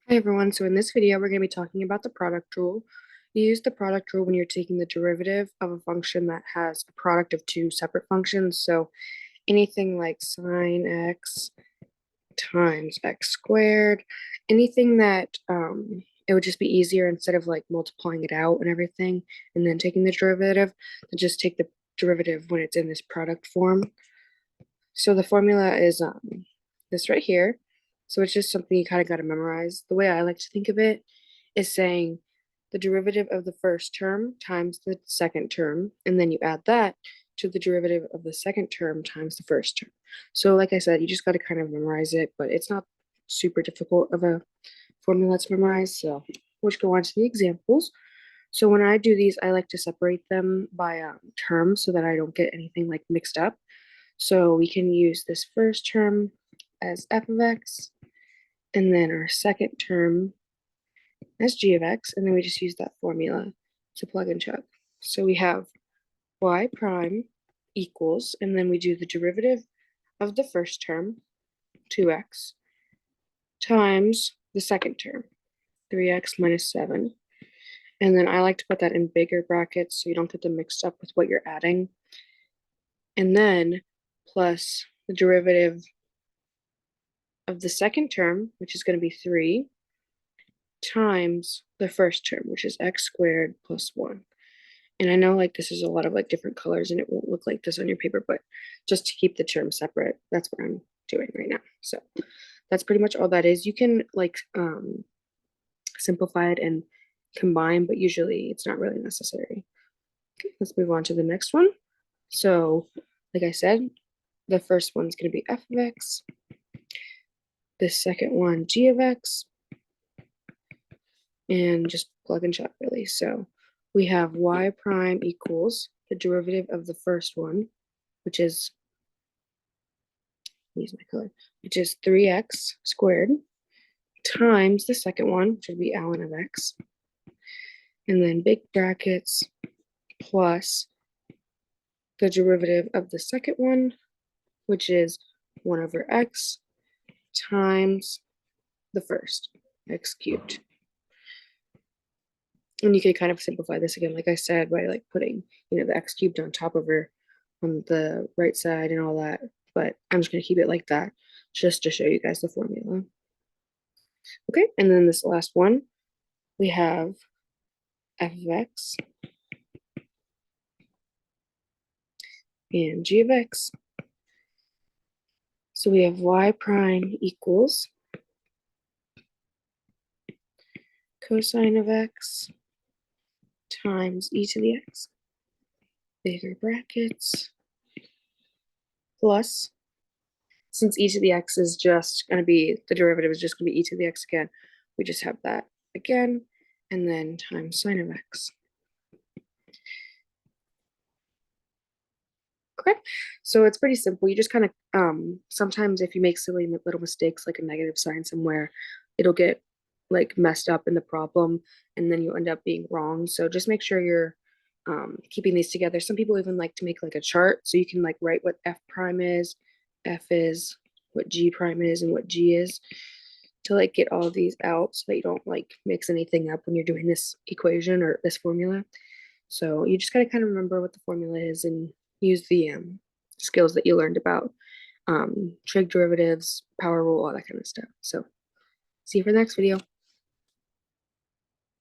Hi everyone, so in this video we're going to be talking about the product rule. You use the product rule when you're taking the derivative of a function that has a product of two separate functions. So anything like sine x times x squared, anything that it would just be easier instead of like multiplying it out and everything and then taking the derivative, to just take the derivative when it's in this product form. So the formula is this right here. So it's just something you kind of got to memorize. The way I like to think of it is saying the derivative of the first term times the second term, and then you add that to the derivative of the second term times the first term. So like I said, you just got to kind of memorize it, but it's not super difficult of a formula to memorize. So we'll just go on to the examples. So when I do these, I like to separate them by terms so that I don't get anything like mixed up. So we can use this first term as f of x, and then our second term as g of x, and then we just use that formula to plug and chug. So we have y prime equals, and then we do the derivative of the first term, 2x, times the second term, 3x minus 7. And then I like to put that in bigger brackets so you don't get them mixed up with what you're adding. And then plus the derivative of the second term, which is going to be 3, times the first term, which is x squared plus 1. And I know like this is a lot of like different colors and it won't look like this on your paper, but just to keep the terms separate, that's what I'm doing right now. So that's pretty much all that is. You can like simplify it and combine, but usually it's not really necessary. Okay, let's move on to the next one. So like I said, the first one's going to be f of x, the second one g of x, and just plug and chug really. So we have y prime equals the derivative of the first one, which is, use my color, which is 3x squared, times the second one, which would be ln of x, and then big brackets, plus the derivative of the second one, which is 1 over x, times the first, x cubed. And you can kind of simplify this again, like I said, by like putting, the x cubed on top of her on the right side and all that. But I'm just going to keep it like that just to show you guys the formula. Okay, and then this last one, we have f of x and g of x. So we have y prime equals cosine of x times e to the x, bigger brackets, plus, since e to the x is just going to be, the derivative is just going to be e to the x again, we just have that again, and then times sine of x. Okay, so it's pretty simple. You just kind of, sometimes if you make silly little mistakes, like a negative sign somewhere, it'll get like messed up in the problem, and then you'll end up being wrong. So just make sure you're keeping these together. Some people even like to make like a chart, so you can like write what f prime is, f is, what g prime is, and what g is, to like get all of these out so that you don't like mix anything up when you're doing this equation or this formula. So you just got to kind of remember what the formula is and use the skills that you learned about trig derivatives, power rule, all that kind of stuff. So see you for the next video.